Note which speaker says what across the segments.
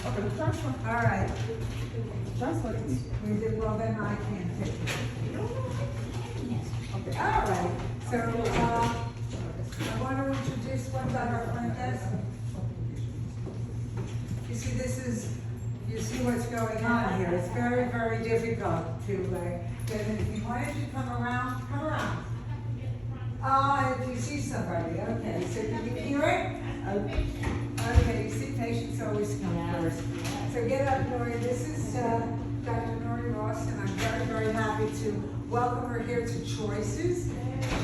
Speaker 1: All right. We did well, then I can't take it. Okay, all right. So, I want to introduce one of our friends. You see, you see what's going on here. It's very, very difficult to get anything. Why don't you come around? Come around. If you see somebody, okay. So can you hear it? Okay, you see patients always come first. So get up, Nori. This is Dr. Nori Rost, and I'm very, very happy to welcome her here to Choices.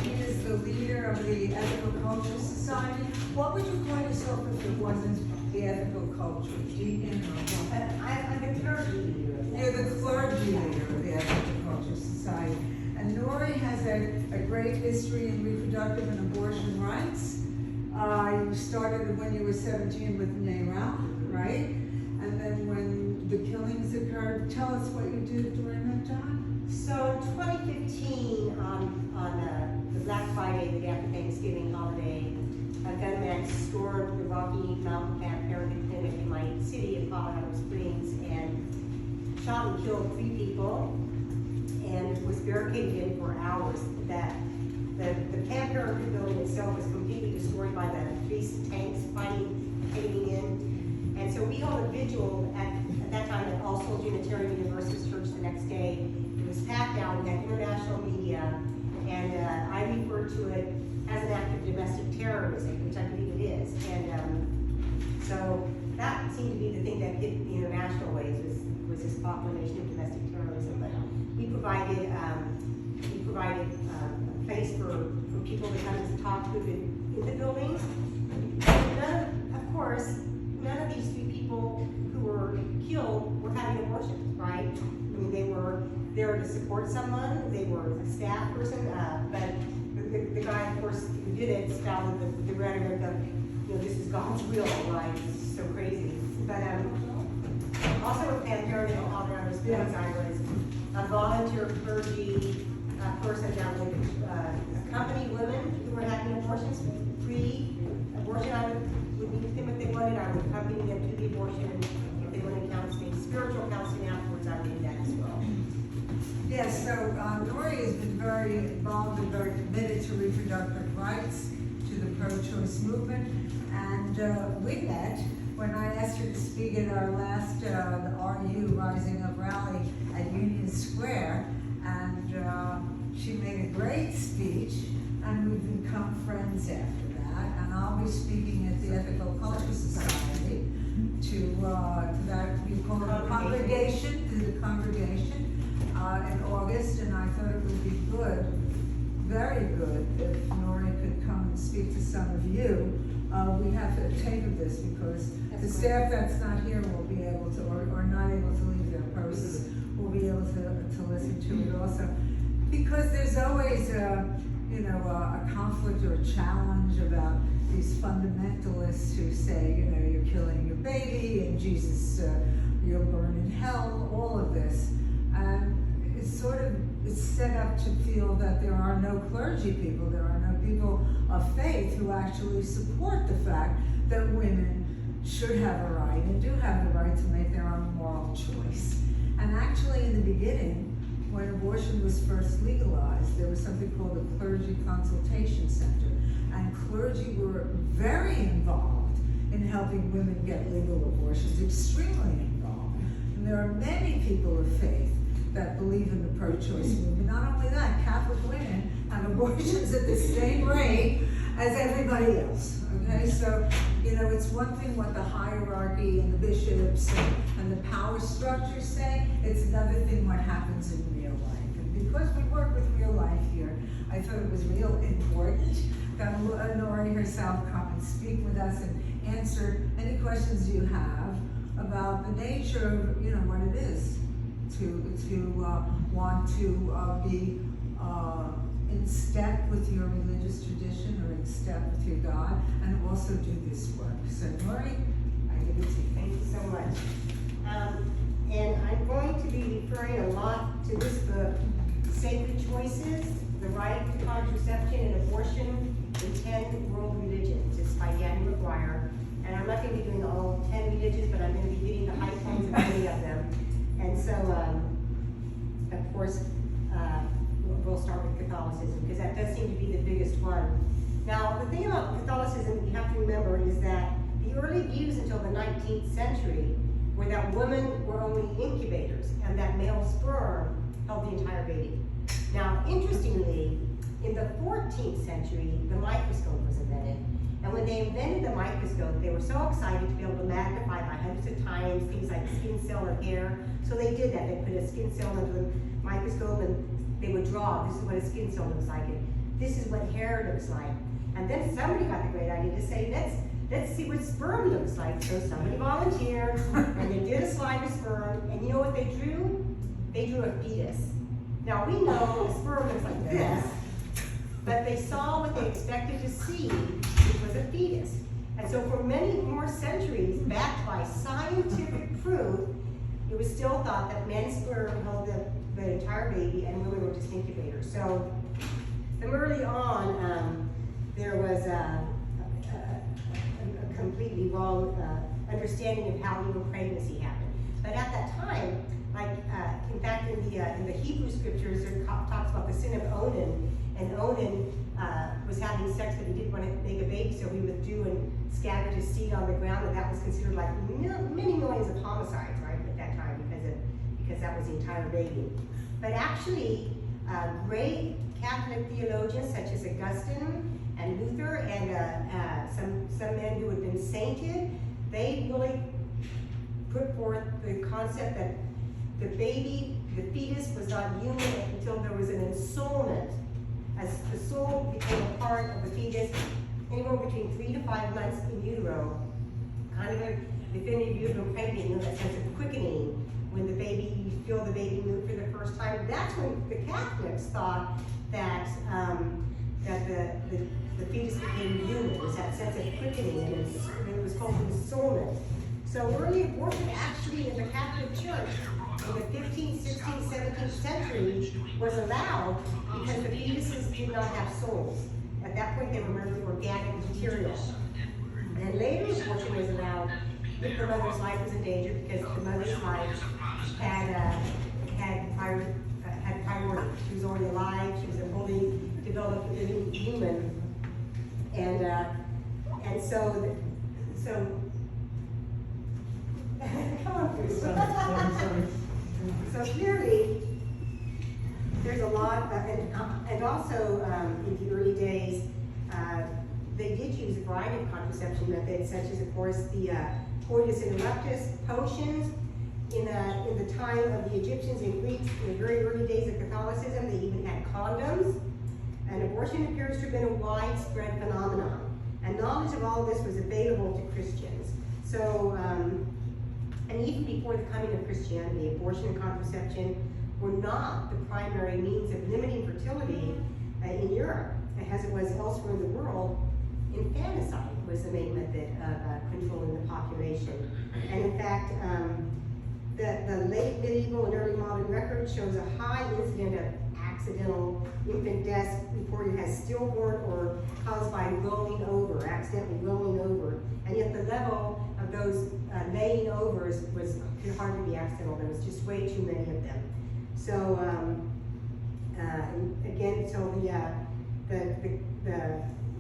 Speaker 1: She is the leader of the Ethical Culture Society. What would you call yourself if it wasn't the ethical culture? Deacon or what?
Speaker 2: I'm the clergy leader.
Speaker 1: You're the clergy leader of the Ethical Culture Society. And Nori has a great history in reproductive and abortion rights. You started when you were 17 with NARAL, right? And then when the killings occurred, tell us what you did during that time.
Speaker 2: So 2015, on the Black Friday, the day after Thanksgiving holiday, a gunman stormed the Rocky Mountain Planned Parenthood clinic in my city of Colorado Springs and shot and killed 3 people and was barricaded in for hours. The Planned Parenthood building itself was completely destroyed by the police tanks caving in. And so we held a vigil at that time at All Souls Unitarian Universalist Church the next day. It was packed out, we had international media, and I refer to it as an act of domestic terrorism, which I believe it is. And so that seemed to be the thing that hit the international waves was this proclamation of domestic terrorism. But we provided a place for people to come and talk to in the buildings. Of course, none of these 3 people who were killed were having abortions, right? I mean, they were there to support someone, they were a staff person, but the guy, of course, who did it spouted the rhetoric of, this is God's will, right? This is so crazy. But also with Planned Parenthood in Colorado Springs, I was a volunteer clergy person that would accompany women who were having abortions, free abortion. I would meet with them if they wanted. I would accompany them to the abortion. If they wanted counseling, spiritual counseling afterwards, I would do that as well.
Speaker 1: Yes, so Nori has been very involved and very committed to reproductive rights, to the pro-choice movement, and we met when I asked her to speak at our last the RU Rising Up rally at Union Square, and she made a great speech, and we've become friends after that. And I'll be speaking at the Ethical Culture Society to that we call it a congregation, to the congregation in August, and I thought it would be good, very good, if Nori could come and speak to some of you. We have a tape of this because the staff that's not here will be able to, or not able to leave their posts, will be able to listen to it also. Because there's always a conflict or a challenge about these fundamentalists who say, you're killing your baby and Jesus, you'll burn in hell, all of this. And it's set up to feel that there are no clergy people, there are no people of faith who actually support the fact that women should have a right and do have the right to make their own moral choice. And actually in the beginning, when abortion was first legalized, there was something called the Clergy Consultation Center. And clergy were very involved in helping women get legal abortions, extremely involved. And there are many people of faith that believe in the pro-choice movement. Not only that, Catholic women have abortions at the same rate as everybody else, okay? So, it's one thing what the hierarchy and the bishops and the power structures say, it's another thing what happens in real life. And because we work with real life here, I thought it was real important that Nori herself come and speak with us and answer any questions you have about the nature of, what it is to want to be in step with your religious tradition or in step with your God, and also do this work. So Nori, I give it to you.
Speaker 2: Thank you so much. And I'm going to be referring a lot to this book, Sacred Choices, The Right to Contraception and Abortion in 10 World Religions. It's by Danny McGuire. And I'm not going to be doing all 10 religions, but I'm going to be hitting the early views until the 19th century were that women were only incubators and that male sperm held the entire baby. Now, interestingly, in the 14th century, the microscope was invented. And when they invented the microscope, they were so excited to be able to magnify by hundreds of times things like skin cell or hair. So they did that. They put a skin cell into the microscope and they would draw, this is what a skin cell looks like, and this is what hair looks like. And then somebody got the great idea to say, let's see what sperm looks like. So somebody volunteered, and they did a slide of sperm, and you know what they drew? They drew a fetus. Now we know a sperm looks like this, but they saw what they expected to see, which was a fetus. And so for many more centuries, backed by scientific proof, it was still thought that men's sperm held the entire baby and women were just incubators. So from early on, there was a completely wrong understanding of how human pregnancy happened. But at that time, like in fact in the Hebrew scriptures, there talks about the sin of Onan, and Onan was having sex, but he didn't want to make a baby, so he withdrew and scattered his seed on the ground, and that was considered like many millions of homicides, right, at that time, because that was the entire baby. But actually, great Catholic theologians such as Augustine and Luther and some men who had been sainted, they really put forth the concept that the baby, the fetus, was not human until there was an ensoulment. As the soul became a part of the fetus, anywhere between 3 to 5 months in utero, kind of a definitive uterine pregnancy, you know, that sense of quickening, when the baby, you feel the baby move for the first time. That's when the Catholics thought that the fetus became human. It was that sense of quickening, and it was called ensoulment. So early abortion actually in the Catholic Church in the 15th, 16th, 17th century was allowed because the fetuses did not have souls. At that point, they were merely organic material. And later abortion was allowed if the mother's life was in danger, because the mother's life had priority. She was already alive. She was a fully developed living human, and so come on, Bruce. So clearly, there's a lot, and also in the early days, they did use a variety of contraception methods, such as, of course, the coitus interruptus, potions. In the time of the Egyptians and Greeks, in the very early days of Catholicism, they even had condoms. And abortion appears to have been a widespread phenomenon. And knowledge of all this was available to Christians. So, and even before the coming of Christianity, abortion and contraception were not the primary means of limiting fertility in Europe, as it was elsewhere in the world. Infanticide was the main method of controlling the population. And in fact, the late medieval and early modern record shows a high incident of accidental infant deaths reported as stillborn or caused by rolling over, accidentally rolling over. And yet the level of those laying overs could hardly be accidental. There was just way too many of them. So again, so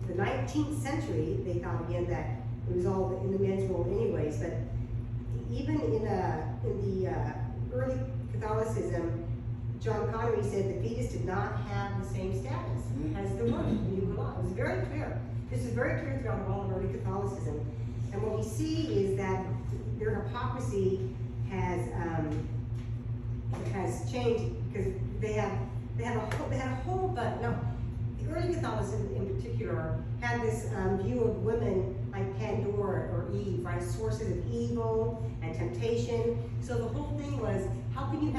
Speaker 2: the 19th century, they thought again that it was all in the men's world anyways, but even in the early Catholicism, John Connery said the fetus did not have the same status as the woman when you grew up. It was very clear. This is very clear throughout all of early Catholicism. And what we see is that their hypocrisy has changed, because they had a whole bunch. Now, the early Catholicism in particular had this view of women like Pandora or Eve, right? Sources of evil and temptation. So the whole thing was, how can you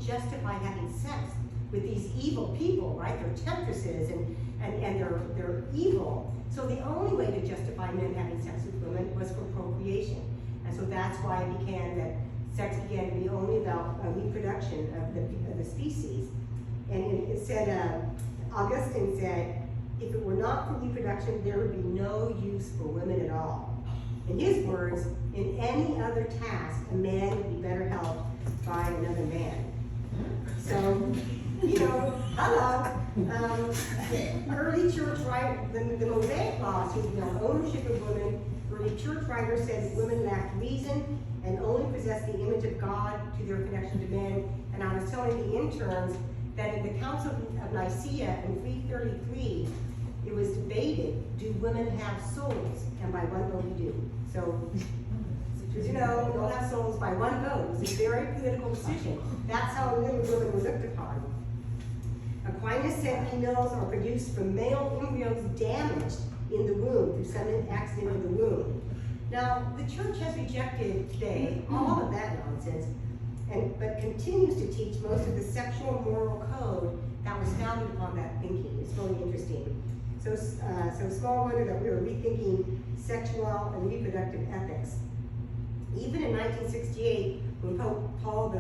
Speaker 2: justify having sex with these evil people, right? They're temptresses and they're evil. So the only way to justify men having sex with women was for procreation. And so that's why it began that sex began to be only about reproduction of the species. And it said, Augustine said, if it were not for reproduction, there would be no use for women at all. In his words, in any other task, a man would be better helped by another man. So, you know, hello. Early church, right, the Mosaic law, so, you know, ownership of women Early church writers said that women lacked reason and only possessed the image of God to their connection to men. And I was telling the interns that in the Council of Nicaea in 333, it was debated, do women have souls? And by one vote, we do. So, as you know, we all have souls by one vote. It was a very political decision. That's how little women were looked upon. Aquinas said females are produced from male embryos damaged in the womb through some accident in the womb. Now, the church has rejected today all of that nonsense, but continues to teach most of the sexual moral code that was founded upon that thinking. It's really interesting. So small wonder that we were rethinking sexual and reproductive ethics. Even in 1968, when Pope Paul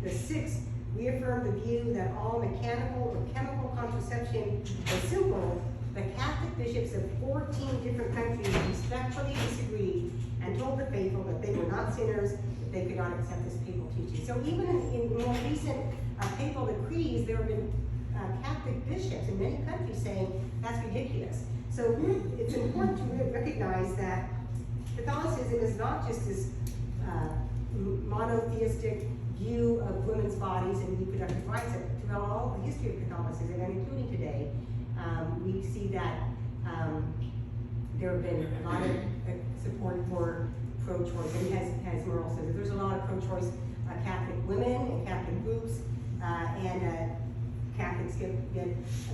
Speaker 2: VI reaffirmed the view that all mechanical or chemical contraception was simple, the Catholic bishops of 14 different countries respectfully disagreed and told the faithful that they were not sinners, that they could not accept this papal teaching. So even in more recent papal decrees, there have been Catholic bishops in many countries saying that's ridiculous. So it's important to recognize that Catholicism is not just this monotheistic view of women's bodies and reproductive rights. Throughout all the history of Catholicism, and including today, we see that there have been a lot of support for pro-choice, and as Merle says, there's a lot of pro-choice Catholic women and Catholic groups, and Catholics get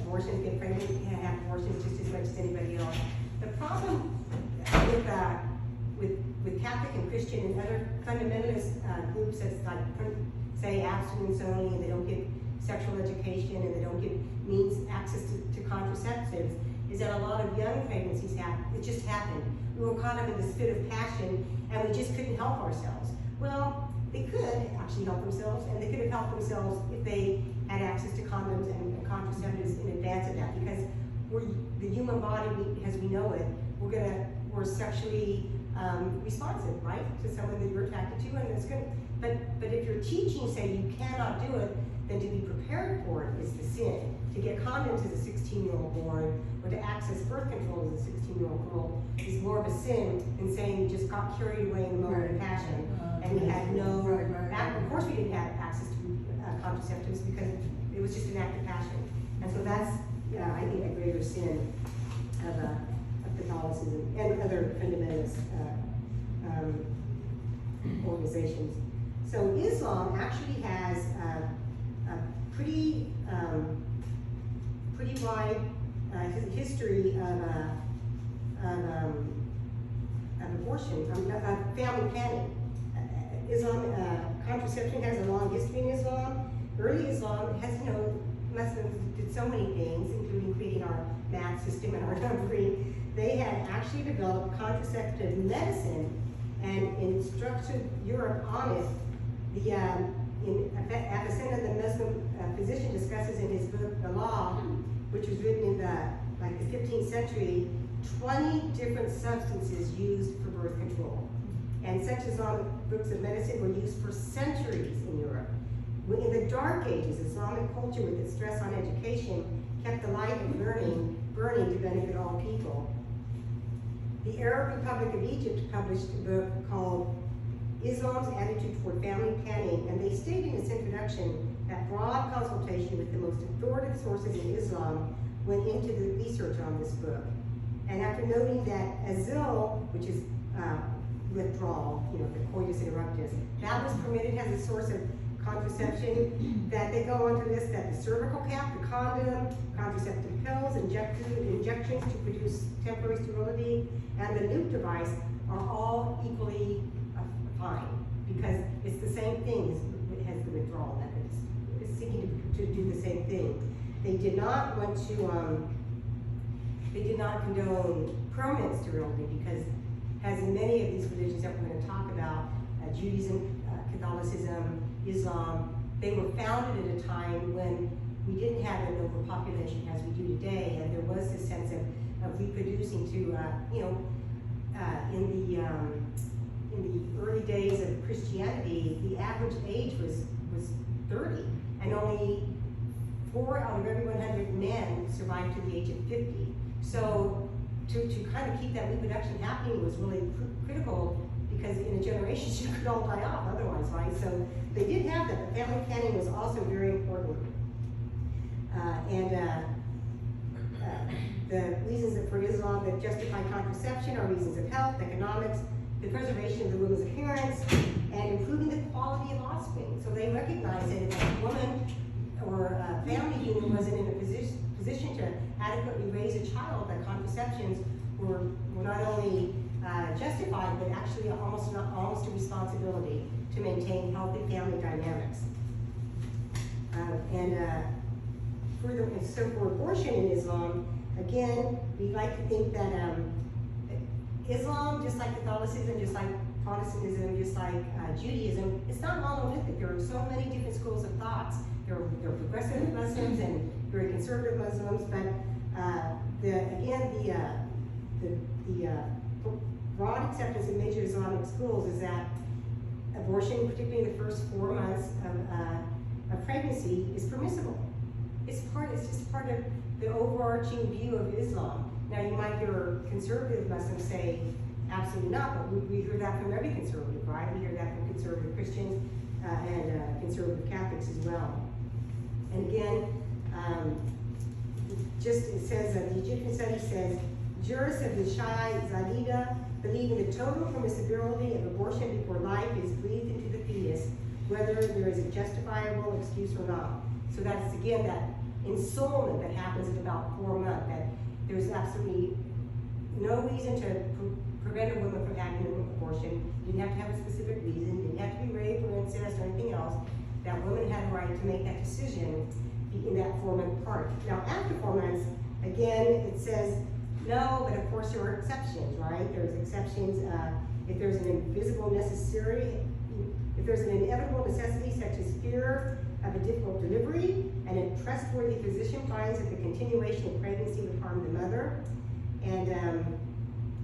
Speaker 2: abortions, get pregnant, and have abortions just as much as anybody else. The problem with Catholic and Christian and other fundamentalist groups that's like, say, abstinence only, and they don't get sexual education, and they don't get access to contraceptives, is that a lot of young pregnancies happen. It just happened. We were caught up in this fit of passion, and we just couldn't help ourselves. Well, they could actually help themselves, and they could have helped themselves if they had access to condoms and contraceptives in advance of that, because the human body, as we know it, we're sexually responsive, right, to someone that you're attracted to, and it's good. But if you're teaching, say, you cannot do it, then to be prepared for it is the sin. To get condoms as a 16-year-old boy, or to access birth control as a 16-year-old girl is more of a sin than saying you just got carried away in the moment of passion, and we had no, of course we didn't have access to contraceptives because it was just an act of passion. And so that's, I think, a greater sin of Catholicism and other fundamentalist organizations. So Islam actually has a pretty wide history of abortion, family planning. Islam, contraception has a long history in Islam. Early Islam has, Muslims did so many things, including creating our math system and our numbering. They had actually developed contraceptive medicine and instructed Europe on it. Avicenna, the Muslim physician, discusses in his book, The Law, which was written in the 15th century, 20 different substances used for birth control. And such Islamic books of medicine were used for centuries in Europe. In the Dark Ages, Islamic culture, with its stress on education, kept the light of learning burning to benefit all people. The Arab Republic of Egypt published a book called Islam's Attitude Toward Family Planning, and they state in its introduction that broad consultation with the most authoritative sources in Islam went into the research on this book. And after noting that azil, which is withdrawal, the coitus interruptus, that was permitted as a source of contraception, that they go on to list that the cervical cap, the condom, contraceptive pills, injections to produce temporary sterility, and the loop device are all equally fine, because it's the same thing as the withdrawal methods. It's seeking to do the same thing. They did not want to, they did not condone permanent sterility, because as in many of these religions that we're going to talk about, Judaism, Catholicism, Islam, they were founded at a time when we didn't have an overpopulation as we do today, and there was this sense of reproducing to, in the early days of Christianity, the average age was 30, and only 4 out of every 100 men survived to the age of 50. So to kind of keep that reproduction happening was really critical, because in a generation she could all die off otherwise, right? So they did have that, but family planning was also very important. The reasons for Islam that justify contraception are reasons of health, economics, the preservation of the woman's appearance, and improving the quality of offspring. So they recognized that if a woman or a family unit wasn't in a position to adequately raise a child, that contraceptions were not only justified, but actually almost a responsibility to maintain healthy family dynamics. So for abortion in Islam, again, we like to think that Islam, just like Catholicism, just like Protestantism, just like Judaism, it's not monolithic. There are so many different schools of thoughts. There are progressive Muslims and very conservative Muslims, but the broad acceptance in major Islamic schools is that abortion, particularly the first 4 months of pregnancy, is permissible. It's just part of the overarching view of Islam. Now, you might hear conservative Muslims say, absolutely not, but we hear that from every conservative, right? We hear that from conservative Christians and conservative Catholics as well. And again, it says, the Egyptian study says, jurists of the Shiite Zalida believe in the total permissibility of abortion before life is breathed into the fetus, whether there is a justifiable excuse or not. So that's, again, that ensoulment that happens at about 4 months, that there's absolutely no reason to prevent a woman from having an abortion. You didn't have to have a specific reason. You didn't have to be rape or incest or anything else. That woman had a right to make that decision in that 4-month part. Now, after 4 months, again, it says, no, but of course there are exceptions, right? There's exceptions if there's an inevitable necessity such as fear of a difficult delivery, and a trustworthy physician finds that the continuation of pregnancy would harm the mother, and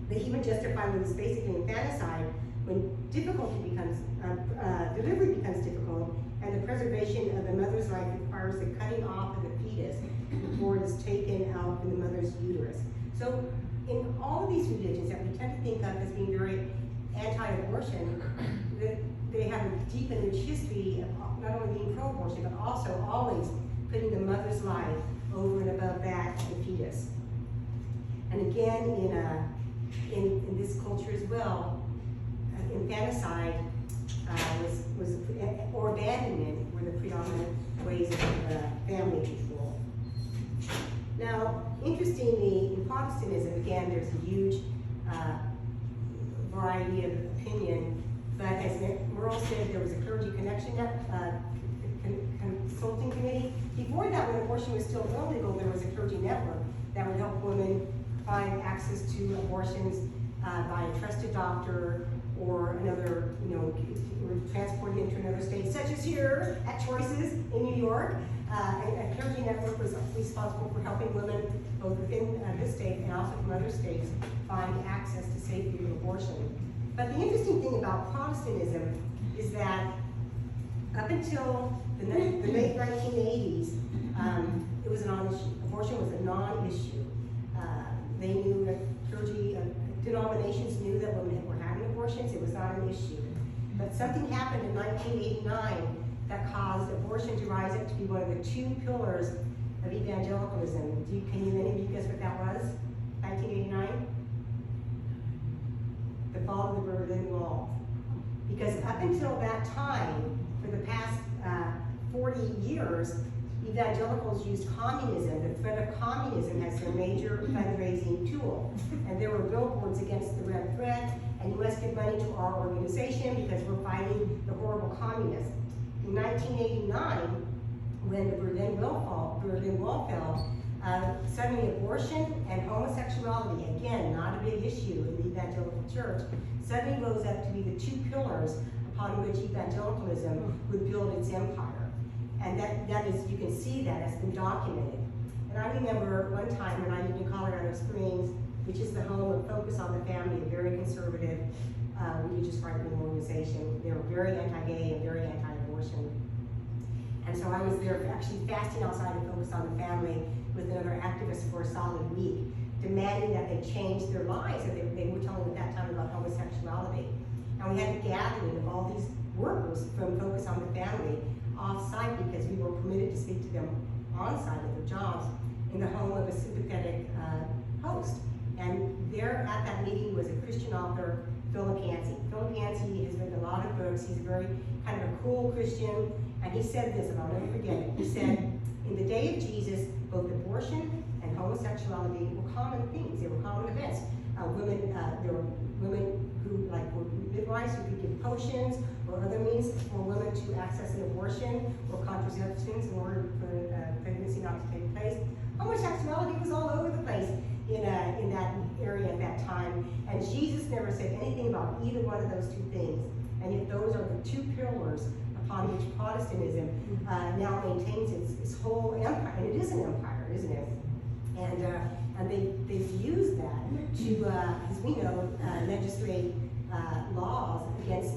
Speaker 2: they even justify what is basically infanticide when delivery becomes difficult, and the preservation of the mother's life requires the cutting off of the fetus before it is taken out from the mother's uterus. So in all of these religions that we tend to think of as being very anti-abortion, they have a deep and rich history of not only being pro-abortion, but also always putting the mother's life over and above that of the fetus. And again, in this culture as well, infanticide or abandonment were the predominant ways of family control. Now, interestingly, in Protestantism, again, there's a huge variety of opinion, but as Merle said, there was a clergy consulting committee. Before that, when abortion was still illegal, there was a clergy network that would help women find access to abortions by a trusted doctor or another, or transporting into another state, such as here at Choices in New York. A clergy network was responsible for helping women both within this state and also from other states find access to safe legal abortion. But the interesting thing about Protestantism is that up until the late 1980s, it was a non-issue. Abortion was a non-issue. They knew that clergy denominations knew that women were having abortions. It was not an issue. But something happened in 1989 that caused abortion to rise up to be one of the 2 pillars of evangelicalism. Can any of you guess what that was? 1989? The fall of the Berlin Wall. Because up until that time, for the past 40 years, evangelicals used communism, the threat of communism, as their major fundraising tool. And there were billboards against the red threat, and you must give money to our organization because we're fighting the horrible communists. In 1989, when the Berlin Wall fell, suddenly abortion and homosexuality, again, not a big issue in the evangelical church, suddenly rose up to be the 2 pillars upon which evangelicalism would build its empire. And that is, you can see that has been documented. And I remember one time when I lived in Colorado Springs, which is the home of Focus on the Family, a very conservative religious right-wing organization. They were very anti-gay and very anti-abortion. And so I was there actually fasting outside of Focus on the Family with another activist for a solid week. demanding that they change their lives, that they were telling at that time about homosexuality. And we had a gathering of all these workers from Focus on the Family off-site because we were permitted to speak to them on-site at their jobs in the home of a sympathetic host. And there at that meeting was a Christian author, Philip Yancey. Philip Yancey has written a lot of books. He's a very kind of a cool Christian. And he said this, and I'll never forget it. He said, in the day of Jesus, both abortion and homosexuality were common things. They were common events. There were women who were midwives who could give potions or other means for women to access an abortion or contraceptives in order for pregnancy not to take place. Homosexuality was all over the place in that area at that time, and Jesus never said anything about either one of those two things. And yet those are the two pillars upon which Protestantism now maintains its whole empire, and it is an empire, isn't it? And they've used that to, as we know, legislate laws against,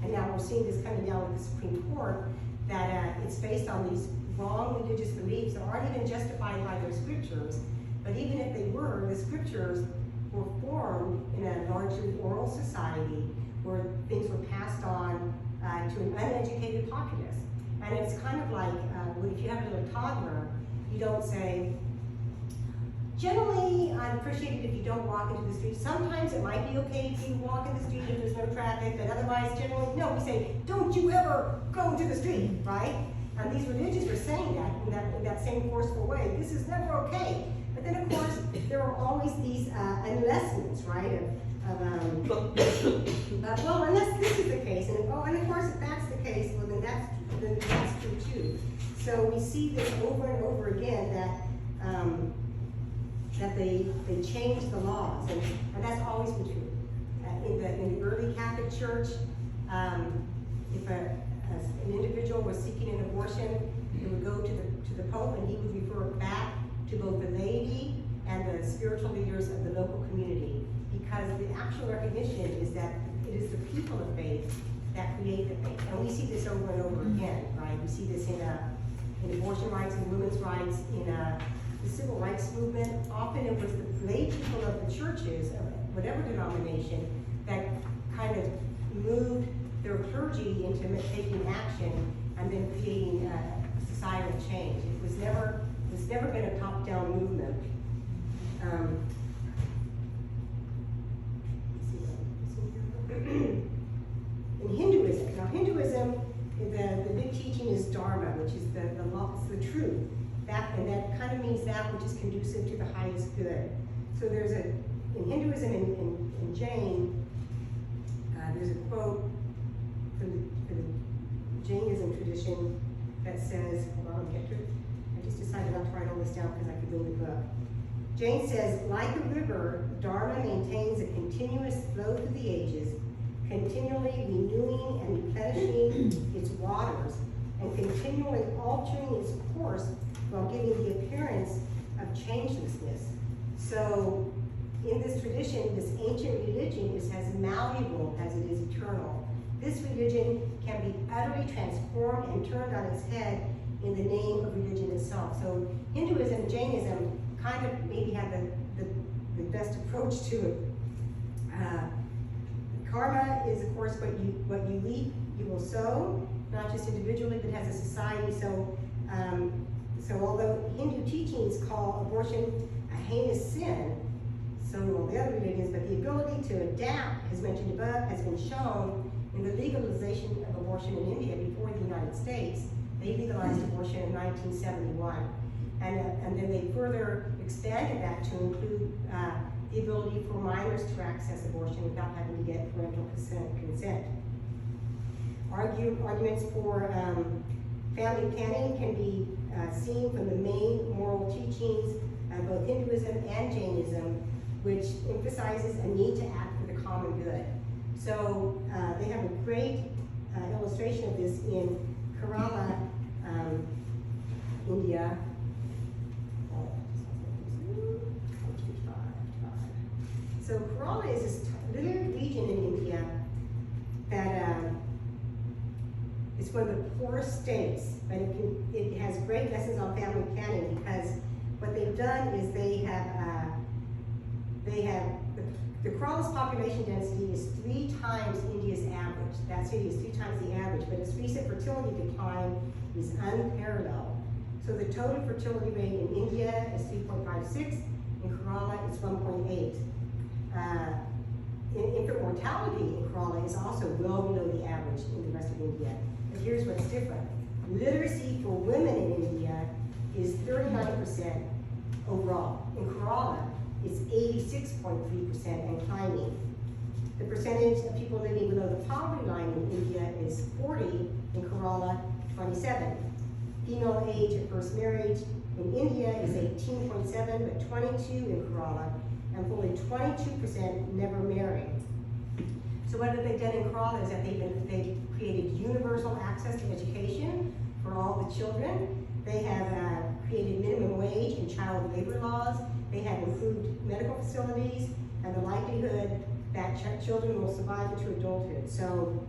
Speaker 2: and now we're seeing this coming down with the Supreme Court, that it's based on these wrong religious beliefs that aren't even justified by their scriptures. But even if they were, the scriptures were formed in a largely oral society where things were passed on to an uneducated populace. And it's kind of like, if you have a little toddler, you don't say, generally, I'd appreciate it if you don't walk into the street. Sometimes it might be okay if you walk in the street if there's no traffic, but otherwise, generally, no, we say, don't you ever go into the street, right? And these religions were saying that in that same forceful way. This is never okay. But then, of course, there are always these unlessons, right? Well, unless this is the case, and of course, if that's the case, well, then that's true too. So we see this over and over again that they change the laws, and that's always been true. In the early Catholic Church, if an individual was seeking an abortion, it would go to the Pope, and he would refer it back to both the laity and the spiritual leaders of the local community, because the actual recognition is that it is the people of faith that create the faith. And we see this over and over again, right? We see this in abortion rights and women's rights, in the civil rights movement. Often it was the lay people of the churches, of whatever denomination, that kind of moved their clergy into taking action and then creating societal change. It was never been a top-down movement. In Hinduism, the big teaching is Dharma, which is the law, it's the truth. And that kind of means that which is conducive to the highest good. So there's in Hinduism and in Jain, there's a quote from the Jainism tradition that says, hold on, I'll get to it. I just decided not to write all this down because I could read the book. Jain says, like a river, Dharma maintains a continuous flow through the ages, continually renewing and replenishing its waters, and continually altering its course while giving the appearance of changelessness. So, in this tradition, this ancient religion is as malleable as it is eternal. This religion can be utterly transformed and turned on its head in the name of religion itself. So, Hinduism and Jainism kind of maybe have the best approach to it. Karma is, of course, what you reap, you will sow, not just individually, but as a society. So although Hindu teachings call abortion a heinous sin, so do all the other religions, but the ability to adapt, as mentioned above, has been shown in the legalization of abortion in India before the United States. They legalized abortion in 1971. And then they further expanded that to include the ability for minors to access abortion without having to get parental consent. Arguments for family planning can be seen from the main moral teachings of both Hinduism and Jainism, which emphasizes a need to act for the common good. So they have a great illustration of this in Kerala, India. So Kerala is this little region in India that is one of the poorest states, but it has great lessons on family planning, because what they've done is they have They have, the Kerala's population density is 3 times India's average. That city is 3 times the average, but its recent fertility decline is unparalleled. So the total fertility rate in India is 3.56, in Kerala it's 1.8. Infant mortality in Kerala is also well below the average in the rest of India. But here's what's different. Literacy for women in India is 39% overall. In Kerala, it's 86.3% and climbing. The percentage of people living below the poverty line in India is 40, in Kerala, 27. Female age at first marriage in India is 18.7, but 22 in Kerala, and fully 22% never marry. So what have they done in Kerala is that they've created universal access to education for all the children. They have created minimum wage and child labor laws. They have improved medical facilities and the likelihood that children will survive into adulthood. So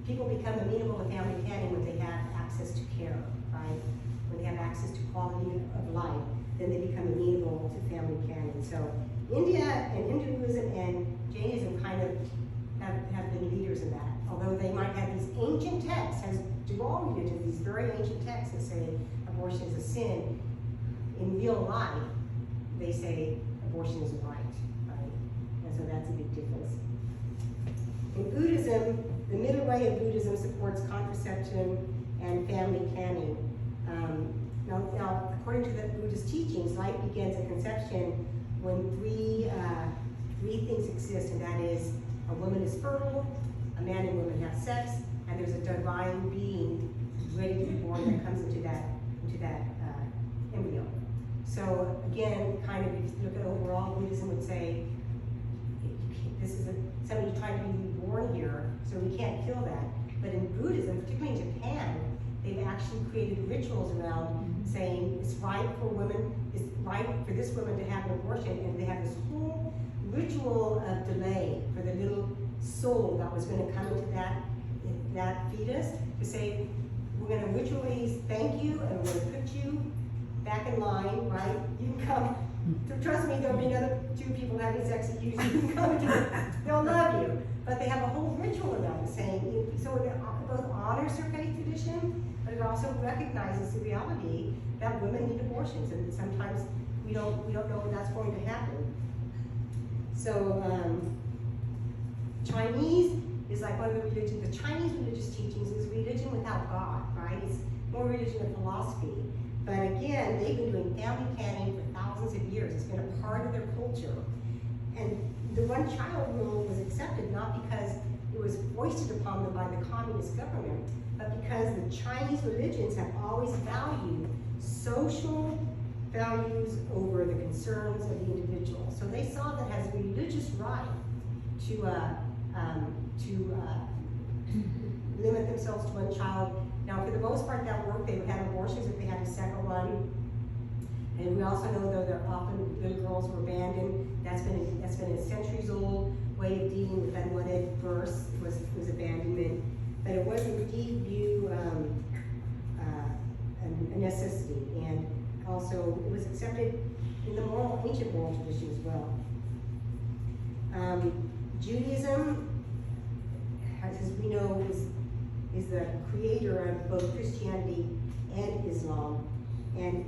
Speaker 2: people become amenable to family planning when they have access to care, right? When they have access to quality of life, then they become amenable to family planning. So India and Hinduism and Jainism kind of have been leaders in that. Although they might have these ancient texts, as do all religions, these very ancient texts that say abortion is a sin, in real life, they say abortion is a right, right? And so that's a big difference. In Buddhism, the middle way of Buddhism supports contraception and family planning. Now, according to the Buddhist teachings, life begins at conception when three things exist, and that is a woman is fertile, a man and woman have sex, and there's a divine being ready to be born that comes into that embryo. So again, kind of, if you look at overall, Buddhism would say, this is somebody trying to be reborn here, so we can't kill that. But in Buddhism, particularly in Japan, they've actually created rituals around saying it's right for women, it's right for this woman to have an abortion, and they have this whole ritual of delay for the little soul that was going to come into that fetus to say, we're going to ritually thank you, and we're going to put you back in line, right? You can come. Trust me, there'll be another 2 people having sex at you. You can come to they'll love you. But they have a whole ritual around it saying, so it both honors their faith tradition, but it also recognizes the reality that women need abortions, and sometimes we don't know when that's going to happen. So Chinese is like one of the religions. The Chinese religious teachings is religion without God, right? It's more religion than philosophy. But again, they've been doing family planning for thousands of years. It's been a part of their culture. And the one-child rule was accepted not because it was foisted upon them by the communist government, but because the Chinese religions have always valued social values over the concerns of the individual. So they saw that as a religious right to limit themselves to one child. Now, for the most part, that worked. They would have abortions if they had a second one. And we also know, though, that often little girls were abandoned. That's been a centuries-old way of dealing with unwanted births. It was abandonment, but it was indeed viewed a necessity, and also it was accepted in the ancient moral tradition as well. Judaism, as we know, is the creator of both Christianity and Islam, and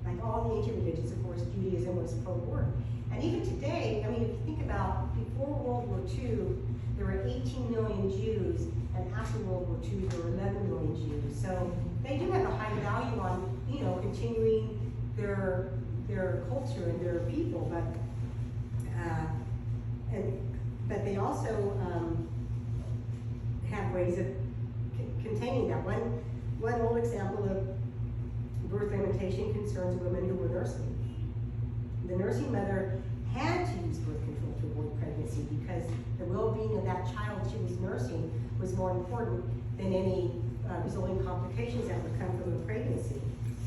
Speaker 2: like all the ancient religions, of course, Judaism was pro-work. And even today, I mean, if you think about before World War II, there were 18 million Jews, and after World War II, there were 11 million Jews. So they do have a high value on, continuing their culture and their people, but they also have ways of containing that. One old example of birth limitation concerns women who were nursing. The nursing mother had to use birth control to avoid pregnancy because the well-being of that child she was nursing was more important than any resulting complications that would come from a pregnancy.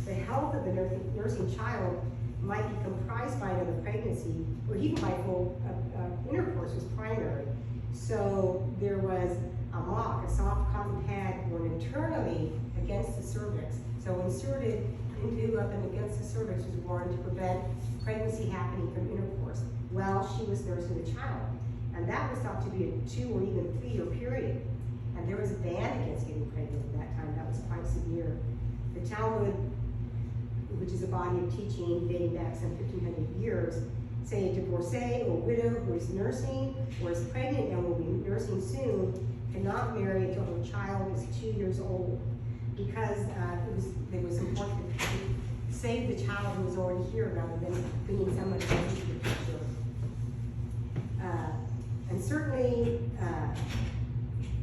Speaker 2: The health of the nursing child might be compromised by another pregnancy, or even by full intercourse was primary. So there was a mock, a soft cotton pad worn internally against the cervix. So inserted into up and against the cervix was worn to prevent pregnancy happening from intercourse while she was nursing the child. And that was thought to be a 2 or even 3-year period. And there was a ban against getting pregnant at that time. That was quite severe. The Talmud, which is a body of teaching dating back some 1,500 years, say a divorcee or widow who is nursing or is pregnant and will be nursing soon cannot marry until her child is 2 years old, because it was important to save the child who was already here rather than bringing someone into the picture. And certainly,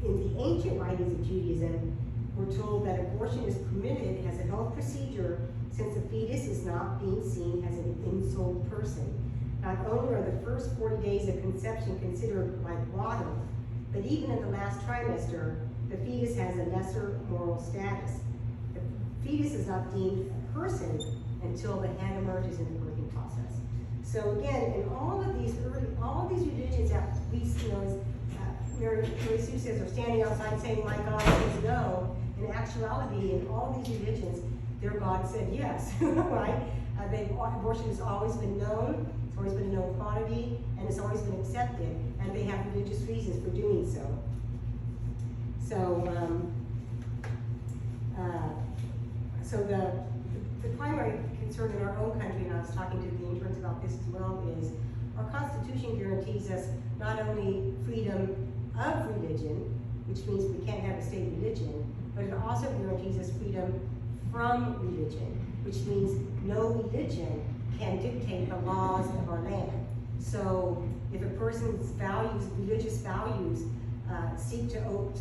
Speaker 2: in the ancient writings of Judaism, we're told that abortion is permitted as a health procedure since the fetus is not being seen as an ensouled person. Not only are the first 40 days of conception considered like water, but even in the last trimester, the fetus has a lesser moral status. The fetus is not deemed a person until the head emerges in the birthing process. So again, in all of these religions that we, Mary Sue says, are standing outside saying, my God says no. In actuality, in all these religions, their God said yes, right? Abortion has always been known, it's always been a known quantity, and it's always been accepted, and they have religious reasons for doing so. So the primary concern in our own country, and I was talking to the interns about this as well, is our Constitution guarantees us not only freedom of religion, which means we can't have a state religion, but it also guarantees us freedom from religion, which means no religion can dictate the laws of our land. So if a person's values, religious values, seek to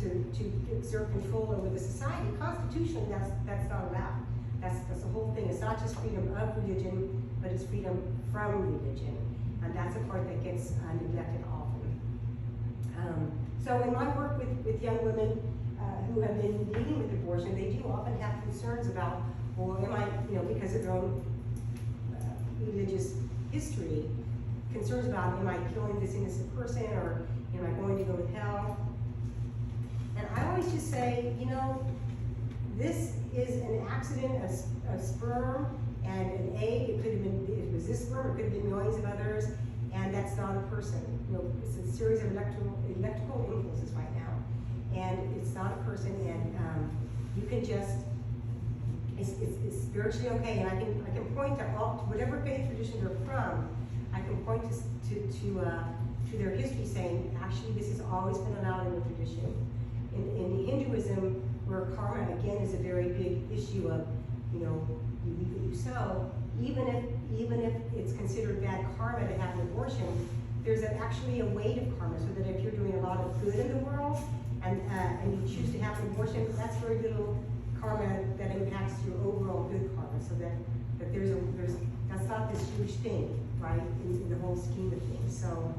Speaker 2: exert control over the society, constitutionally that's not allowed. That's the whole thing. It's not just freedom of religion, but it's freedom from religion. And that's a part that gets neglected often. So in my work with young women who have been dealing with abortion, they do often have concerns about, well, am I, because of their own religious history, concerns about, am I killing this innocent person, or am I going to go to hell? And I always just say, this is an accident, a sperm and an egg. It could have been, it was this sperm, it could have been millions of others, and that's not a person. It's a series of electrical impulses right now, and it's not a person. And you can just, it's spiritually okay. And I can point to whatever faith tradition they're from. I can point to their history, saying actually this has always been allowed in the tradition. In Hinduism, where karma again is a very big issue of, you reap what you sow, even if it's considered bad karma to have an abortion, there's actually a weight of karma, so that if you're doing a lot of good in the world and you choose to have an abortion, that's very little karma that impacts your overall good karma, so that that's not this huge thing, right, in the whole scheme of things. So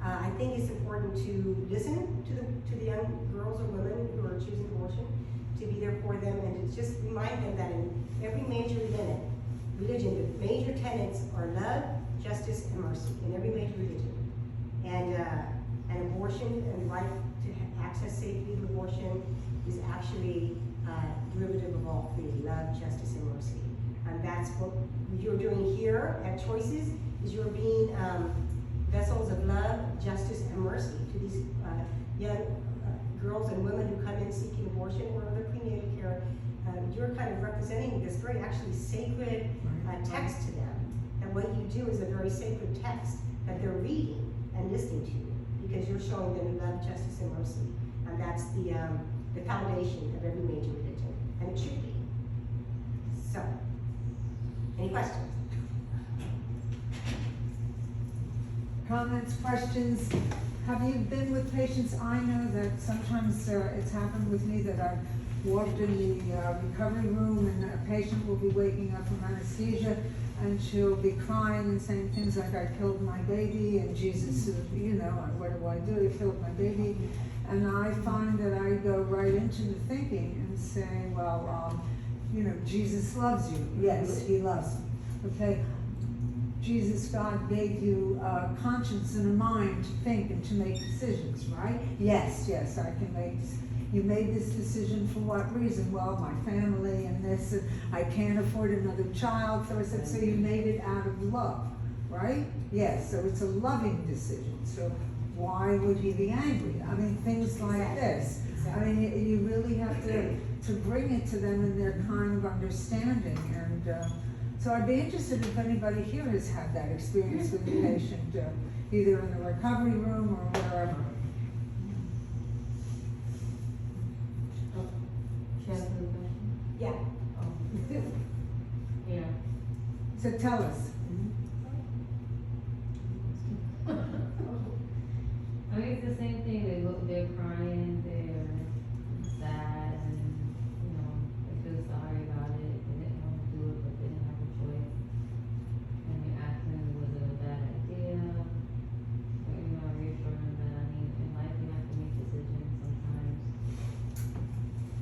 Speaker 2: I think it's important to listen to the young girls or women who are choosing abortion, to be there for them, and to just remind them that in every major religion, the major tenets are love, justice, and mercy in every major religion. And abortion and the right to access safe legal abortion is actually derivative of all three: love, justice, and mercy. And that's what you're doing here at Choices, is you're being vessels of love, justice, and mercy to these young girls and women who come in seeking abortion or other prenatal care. You're kind of representing this very actually sacred text to them. And what you do is a very sacred text that they're reading and listening to, because you're showing them love, justice, and mercy. And that's the foundation of every major religion, and it should be. So, any questions?
Speaker 1: Comments, questions? Have you been with patients? I know that sometimes it's happened with me that I've walked in the recovery room and a patient will be waking up from anesthesia and she'll be crying and saying things like, I killed my baby, and Jesus, what do I do? I killed my baby. And I find that I go right into the thinking and say, well, Jesus loves you. Yes, he loves you. Okay? Jesus, God gave you a conscience and a mind to think and to make decisions, right? Yes, I can make. you made this decision for what reason? Well, my family and this, and I can't afford another child. So I said, so you made it out of love, right? Yes, so it's a loving decision. So why would he be angry? I mean, things like this. I mean, you really have to bring it to them in their kind of understanding. And so I'd be interested if anybody here has had that experience with a patient, either in the recovery room or wherever.
Speaker 2: Yeah.
Speaker 3: Yeah.
Speaker 1: So tell us.
Speaker 3: I mean, it's the same thing. They're crying, they're sad, and you know, they feel sorry about it. They didn't want to do it, but they didn't have a choice. And you're asking, was it a bad idea? But you know, reassuring that I mean, in life you have to make decisions. Sometimes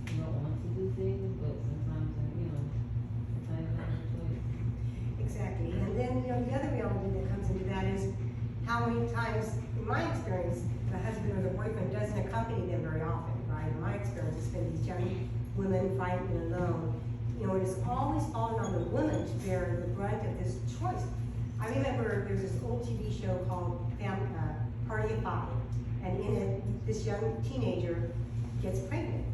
Speaker 3: you don't want to do things, but sometimes you know, sometimes you have a choice.
Speaker 2: Exactly, and then, you know, the other element that comes into that is how many times, in my experience, the husband or the boyfriend doesn't accompany them very often, right? In my experience, it's been these young women fighting alone. You know, it has always fallen on the woman to bear the brunt of this choice. I remember there's this old TV show called Party of Five, and in it, this young teenager gets pregnant,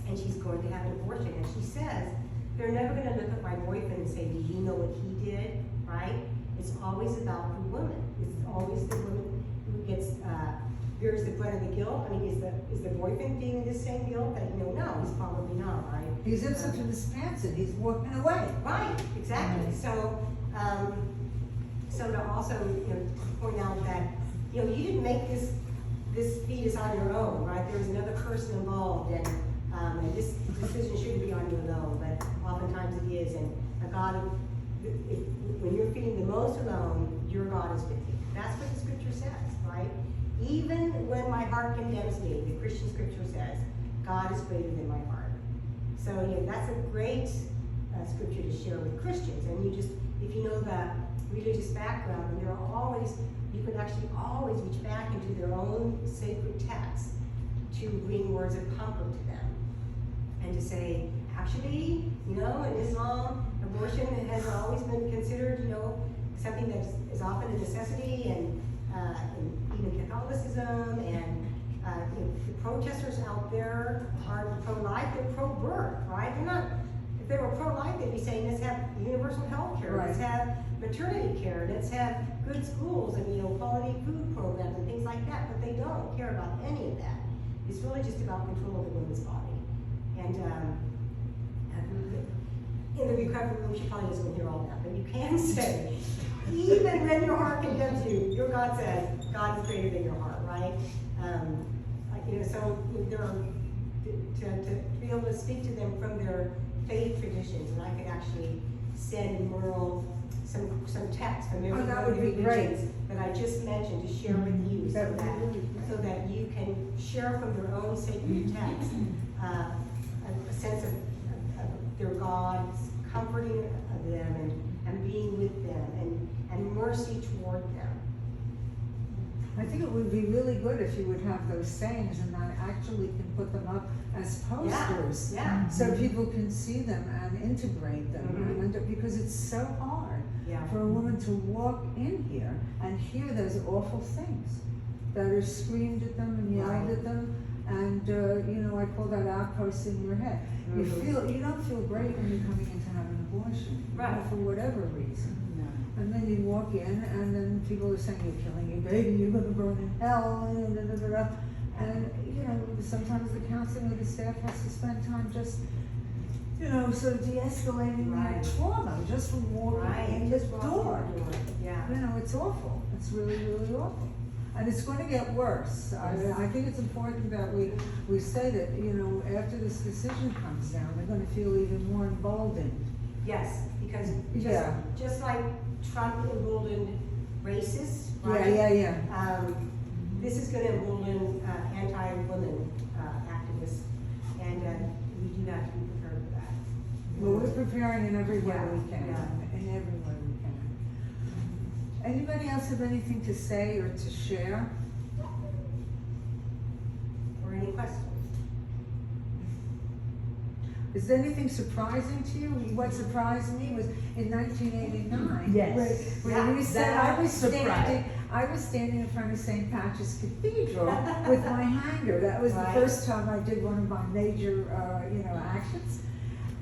Speaker 2: and she's going to have an abortion, and she says, they're never gonna look at my boyfriend and say, do you know what he did, right? It's always about the woman. It's always the woman who gets, bears the brunt of the guilt. I mean, is the boyfriend being the same guilt? That, you know, no, he's probably not, right?
Speaker 1: He's innocent from his pants and he's walking away.
Speaker 2: Right, exactly. So, so to also, you know, point out that, you know, you didn't make this fetus on your own, right? There was another person involved, and this decision shouldn't be on you alone, but oftentimes it is. And God, when you're feeling the most alone, your God is with you. That's what the scripture says, right? Even when my heart condemns me, the Christian scripture says, God is greater than my heart. So, you know, that's a great scripture to share with Christians. And you just, if you know the religious background, and there are always, you can actually always reach back into their own sacred texts to bring words of comfort to them. And to say, actually, you know, in Islam, abortion has always been considered, you know, something that is often a necessity, and even Catholicism, and you know, the protesters out there are pro-life, they're pro-birth, right? They're not, if they were pro-life, they'd be saying, let's have universal health care,
Speaker 1: Right.
Speaker 2: let's have maternity care, let's have good schools, and, you know, quality food programs and things like that, but they don't care about any of that. It's really just about control of the woman's body. And in the recovery room, she probably doesn't hear all that, but you can say, even when your heart condemns you, your God says, God is greater than your heart, right? You know, so there are, to be able to speak to them from their faith traditions, and I could actually send Merle some text from every
Speaker 1: that
Speaker 2: one
Speaker 1: would
Speaker 2: of the
Speaker 1: be great.
Speaker 2: religions that I just mentioned to share with you,
Speaker 1: That would be really great.
Speaker 2: so that you can share from their own sacred text a sense of their God's comforting of them, and being with them, and mercy toward them.
Speaker 1: I think it would be really good if you would have those sayings and I actually can put them up as posters.
Speaker 2: Yeah.
Speaker 1: So people can see them and integrate them.
Speaker 2: Mhm.
Speaker 1: And because it's so hard
Speaker 2: Yeah.
Speaker 1: for a woman to walk in here and hear those awful things that are screamed at them and yelled
Speaker 2: Right.
Speaker 1: at them. And, you know, I call that outposts in your head.
Speaker 2: Mhm.
Speaker 1: You don't feel great when you're coming in to have an abortion, you know,
Speaker 2: Right.
Speaker 1: for whatever reason. And then you walk in, and then people are saying, you're killing your baby, you're gonna burn in hell, and da, da, da, da. And, you know, sometimes the counseling or the staff has to spend time just, you know, sort of de-escalating
Speaker 2: Right.
Speaker 1: that trauma, just from walking in the door.
Speaker 2: Yeah.
Speaker 1: You know, it's awful. It's really, really awful. And it's going to get worse. I think it's important that we say that, you know, after this decision comes down, they're going to feel even more emboldened.
Speaker 2: Yes, because
Speaker 1: Yeah.
Speaker 2: just like Trump emboldened racists, right?
Speaker 1: Yeah.
Speaker 2: This is going to embolden anti-women activists, and we do have to be prepared for that.
Speaker 1: Well, we're preparing in every way
Speaker 2: Yeah,
Speaker 1: we can,
Speaker 2: yeah.
Speaker 1: in every way we can. Anybody else have anything to say or to share?
Speaker 2: Or any questions?
Speaker 1: Is anything surprising to you? What surprised me was in 1989.
Speaker 4: Yes.
Speaker 1: When you said
Speaker 4: That was
Speaker 1: I was standing in front of St. Patrick's Cathedral with my hanger. That was the
Speaker 2: Right.
Speaker 1: first time I did one of my major, actions.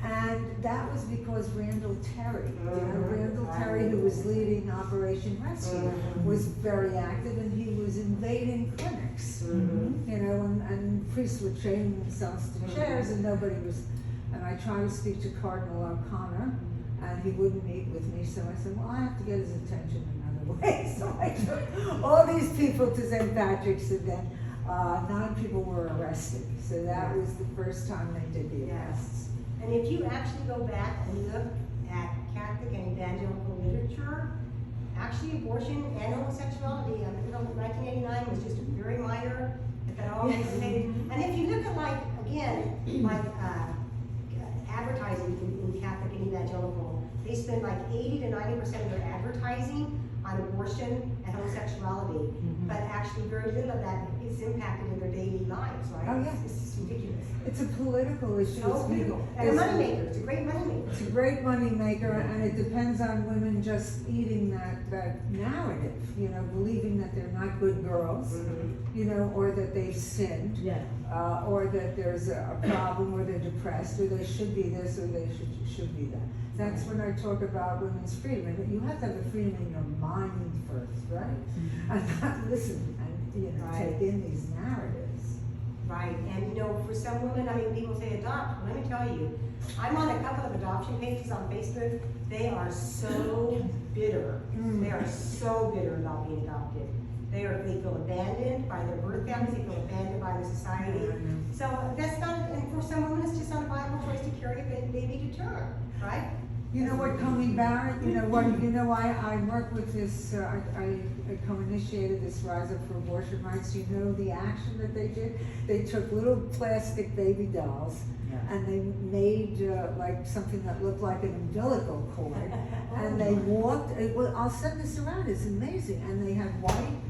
Speaker 1: And that was because Randall Terry, Randall Terry, who was leading Operation Rescue, was very active, and he was invading clinics. And priests were chaining themselves to chairs, and nobody was. And I tried to speak to Cardinal O'Connor, and he wouldn't meet with me. So I said, well, I have to get his attention another way. So I took all these people to St. Patrick's, and then 9 people were arrested. So that was the first time they did the arrests.
Speaker 2: And if you actually go back and look at Catholic and evangelical literature, actually abortion and homosexuality, 1989 was just a very minor, if at all, anticipated. And if you look at advertising in Catholic and evangelical, they spend like 80 to 90% of their advertising on abortion and homosexuality, but actually very little of that is impacted in their daily lives, right?
Speaker 1: Oh, yeah.
Speaker 2: It's just ridiculous.
Speaker 1: It's a political issue.
Speaker 2: So beautiful. And a moneymaker. It's a great moneymaker.
Speaker 1: It's a great money maker, and it depends on women just eating that narrative, believing that they're not good girls, or that they've sinned, or that there's a problem, or they're depressed, or they should be this, or they should be that. That's when I talk about women's freedom. And you have to have the freedom in your mind first, right? And not listen and take in these narratives.
Speaker 2: Right, and for some women, people say adopt. Let me tell you, I'm on a couple of adoption pages on Facebook. They are so bitter. They are so bitter about being adopted. They feel abandoned by their birth families. They feel abandoned by the society. So that's not, and for some women, it's just not a viable choice to carry a baby to term, right?
Speaker 1: You know what, Coney Barrett, I work with this, I co-initiated this Rise Up for Abortion Rights. You know the action that they did? They took little plastic baby dolls, and they made like something that looked like an umbilical cord, and they walked, I'll send this around, it's amazing, and they had white,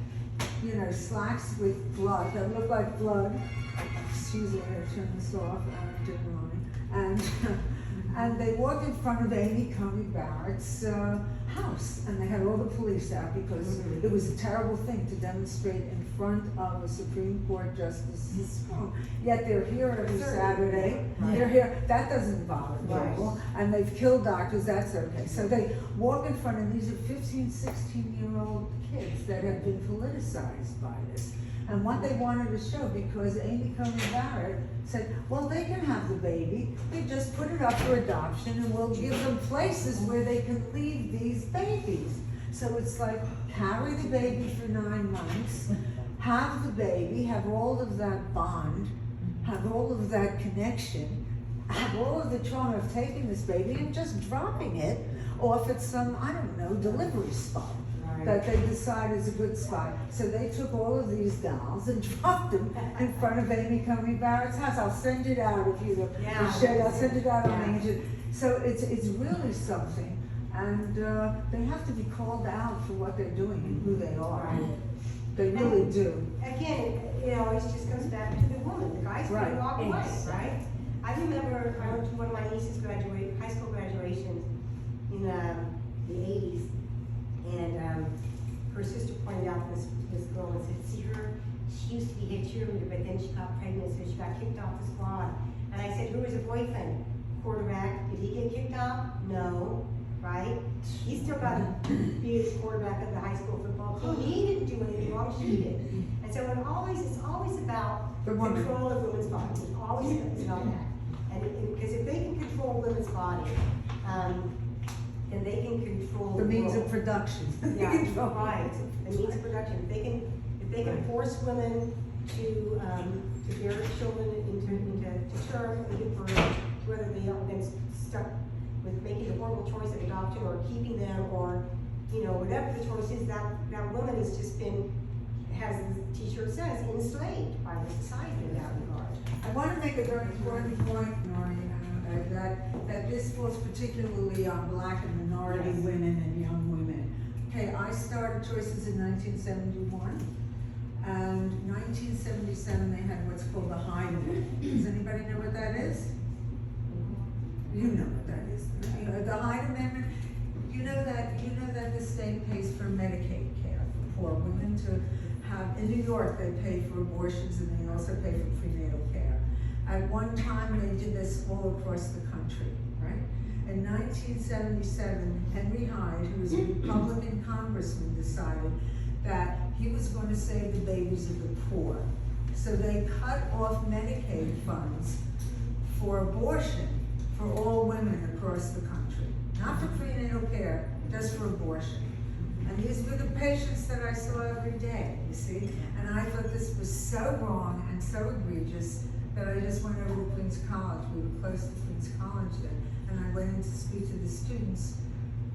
Speaker 1: slacks with blood that looked like blood. Excuse me, I'm gonna turn this off, I didn't mind. And they walked in front of Amy Coney Barrett's house, and they had all the police out because it was a terrible thing to demonstrate in front of a Supreme Court justice's home. Yet they're here every Saturday. They're here. That doesn't bother people. And they've killed doctors. That's okay. So they walk in front, and these are 15, 16-year-old kids that have been politicized by this. And what they wanted to show, because Amy Coney Barrett said, well, they can have the baby, they just put it up for adoption, and we'll give them places where they can leave these babies. So it's like, carry the baby for 9 months, have the baby, have all of that bond, have all of that connection, have all of the trauma of taking this baby and just dropping it off at some, delivery spot that they decide is a good spot. So they took all of these dolls and dropped them in front of Amy Coney Barrett's house. I'll send it out if you look. I'll send it out on Angel. So it's really something, and they have to be called out for what they're doing and who they are. They really do.
Speaker 2: Again, it just comes back to the woman. The guys can walk away, right? I remember I went to one of my niece's high school graduations in the 80s. And her sister pointed out this girl and said, see her, she used to be head cheerleader, but then she got pregnant, so she got kicked off the squad. And I said, who was her boyfriend? Quarterback. Did he get kicked off? No, right? He still got to be the quarterback of the high school football team. He didn't do anything wrong, she did. And so it's always about control of women's bodies. It's always about that. And because if they can control women's body, and they can control
Speaker 1: the means of production.
Speaker 2: Right. The means of production. If they can force women to bear children into term, whether they have been stuck with making the horrible choice of adoption or keeping them, or whatever the choice is, that woman has just been, as the T-shirt says, enslaved by the society in that regard.
Speaker 1: I want to make a very important point, Nori, that this falls particularly on Black and minority women and young women. Okay, I started Choices in 1971, and 1977 they had what's called the High Bill. Does anybody know what that is? You know what that is. You know, the Hyde Amendment, you know that the state pays for Medicaid care for poor women to have, in New York, they pay for abortions and they also pay for prenatal care. At one time, they did this all across the country, right? In 1977, Henry Hyde, who was a Republican congressman, decided that he was going to save the babies of the poor. So they cut off Medicaid funds for abortion for all women across the country. Not for prenatal care, just for abortion. And these were the patients that I saw every day, you see? And I thought this was so wrong and so egregious that I just went over to Queens College. We were close to Queens College then. And I went in to speak to the students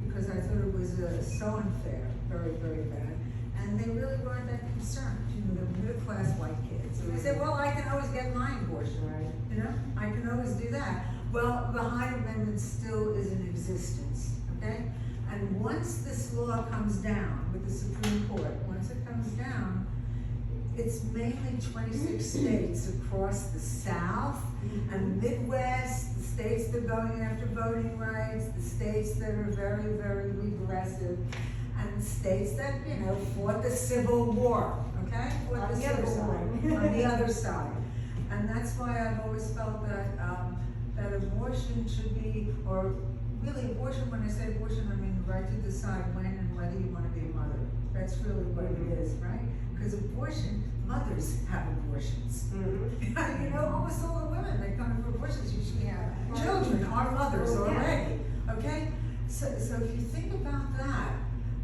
Speaker 1: because I thought it was so unfair, very, very bad. And they really weren't that concerned. You know, they're middle-class white kids. And they said, well, I can always get my abortion, right? You know, I can always do that. Well, the Hyde Amendment still is in existence, okay? And once this law comes down with the Supreme Court, once it comes down, it's mainly 26 states across the South and the Midwest, the states that are going after voting rights, the states that are very, very regressive, and states that, you know, fought the Civil War, okay? Fought the Civil War on the other side. And that's why I've always felt that that abortion should be, or really abortion, when I say abortion, I mean the right to decide when and whether you want to be a mother. That's really what it is, right? Because abortion, mothers have abortions. You know, almost all the women that come in for abortions usually have children, are mothers already, okay? So if you think about that,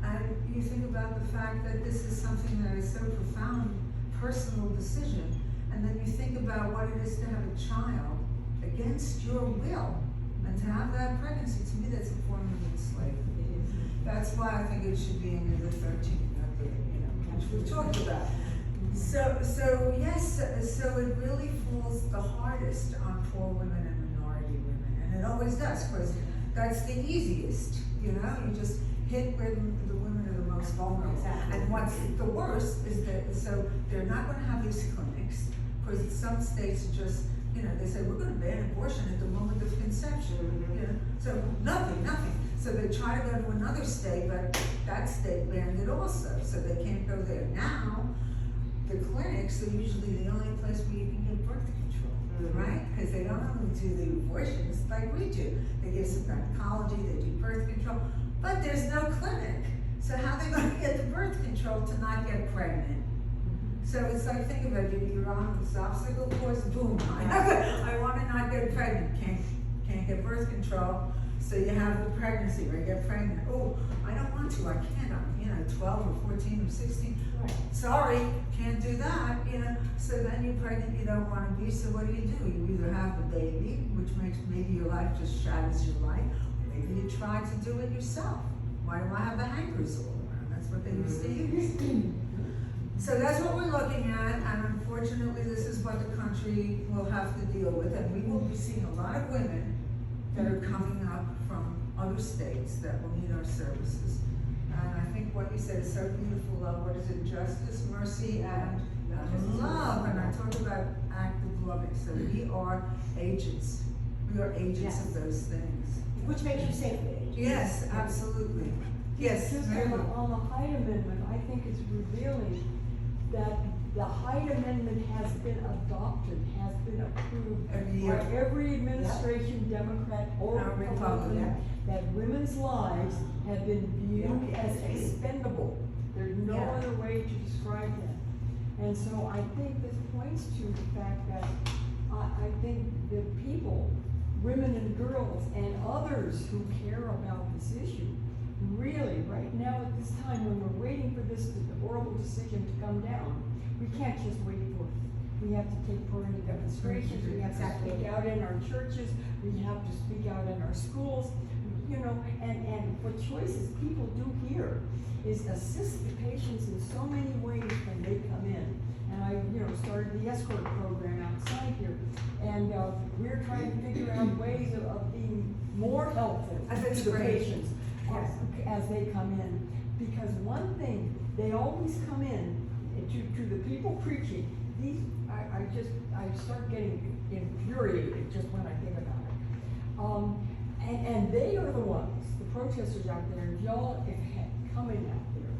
Speaker 1: and you think about the fact that this is something that is so profound, personal decision, and then you think about what it is to have a child against your will, and to have that pregnancy, to me that's a form of enslavement. That's why I think it should be in the 13th, you know, which we've talked about. So yes, so it really falls the hardest on poor women and minority women, and it always does, because that's the easiest, you know, you just hit where the women are the most vulnerable.
Speaker 2: Exactly.
Speaker 1: And what's the worst is that, so they're not going to have these clinics, because some states just, you know, they say, we're going to ban abortion at the moment of conception, you know, so nothing. So they try to go to another state, but that state banned it also, so they can't go there. Now, the clinics are usually the only place where you can get birth control, right? Because they don't only do the abortions like we do. They give some gynecology, they do birth control, but there's no clinic. So how are they going to get the birth control to not get pregnant? So it's like, think about it, you're on this obstacle course, boom, I want to not get pregnant, can't get birth control, so you have the pregnancy, or you get pregnant, oh, I don't want to, I can't, I'm, you know, 12 or 14 or 16,
Speaker 2: Right.
Speaker 1: Sorry, can't do that, you know, so then you're pregnant, you don't want to be, so what do? You either have the baby, which makes maybe your life just shatters your life, or maybe you try to do it yourself. Why do I have the hankers all around? That's what they used to use. So that's what we're looking at, and unfortunately, this is what the country will have to deal with, and we will be seeing a lot of women that are coming up from other states that will need our services. And I think what you said is so beautiful, what is it, justice, mercy, and love, and I talk about active loving, so we are agents. We are agents of those things.
Speaker 2: Which makes you safe.
Speaker 1: Yes, absolutely. Yes,
Speaker 4: Just
Speaker 1: Mary Lou.
Speaker 4: on the Hyde Amendment, I think it's revealing that the Hyde Amendment has been adopted, has been approved
Speaker 1: Every year.
Speaker 4: by every administration, Democrat or Republican, that women's lives have been viewed as expendable. There's no other way to describe that. And so I think this points to the fact that I think the people, women and girls and others who care about this issue, really, right now at this time when we're waiting for this horrible decision to come down, we can't just wait for it. We have to take part in demonstrations, we have to speak out in our churches, we have to speak out in our schools, you know, and what choices people do here is assist the patients in so many ways when they come in. And I, you know, started the escort program outside here, and we're trying to figure out ways of being more helpful to the patients as they come in. Because one thing, they always come in to the people preaching. I start getting infuriated just when I think about it. And they are the ones, the protesters out there, if y'all coming out there,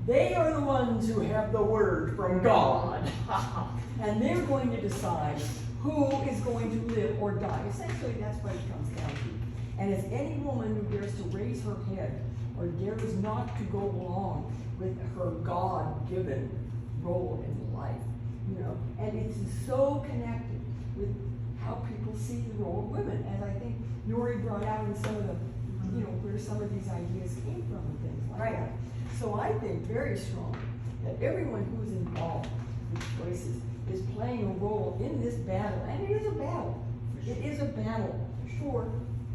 Speaker 4: they are the ones who have the word from God. And they're going to decide who is going to live or die. Essentially, that's what it comes down to. And if any woman who dares to raise her head or dares not to go along with her God-given role in life, you know, and it's so connected with how people see the role of women, as I think Nori brought out in some of the, you know, where some of these ideas came from and things like that. So I think very strong that everyone who's involved with choices is playing a role in this battle, and it is a battle. It is a battle for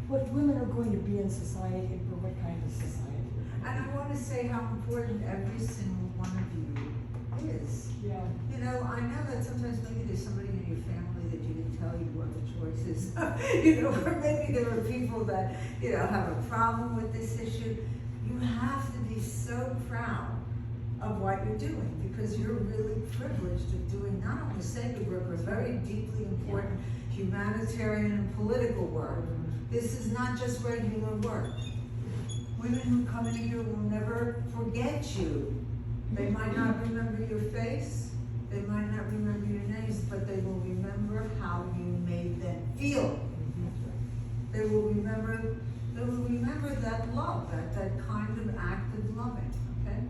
Speaker 4: what women are going to be in society and for what kind of society.
Speaker 1: And I want to say how important every single one of you is.
Speaker 4: Yeah.
Speaker 1: You know, I know that sometimes maybe there's somebody in your family that you didn't tell you what the choice is. You know, or maybe there are people that, you know, have a problem with this issue. You have to be so proud of what you're doing, because you're really privileged of doing not only sacred work, but very deeply important humanitarian and political work. This is not just regular work. Women who come in here will never forget you. They might not remember your face, they might not remember your names, but they will remember how you made them feel. They will remember that love, that kind of act of loving, okay?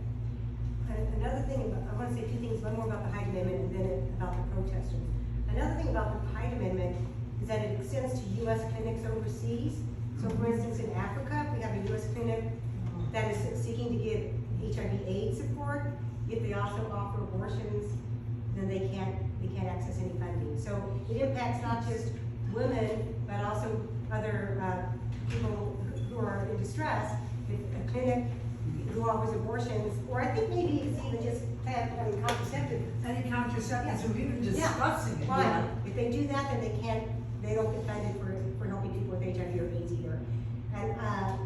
Speaker 2: Another thing, I want to say two things, one more about the Hyde Amendment and then about the protesters. Another thing about the Hyde Amendment is that it extends to U.S. clinics overseas. So for instance, in Africa, we have a U.S. clinic that is seeking to give HIV/AIDS support. If they also offer abortions, then they can't access any funding. So it impacts not just women, but also other people who are in distress. If a clinic who offers abortions, or I think maybe it's even just contraceptive.
Speaker 1: Any contraceptives, or even discussing it.
Speaker 2: Fine. If they do that, then they don't get funded for helping people with HIV or AIDS either. And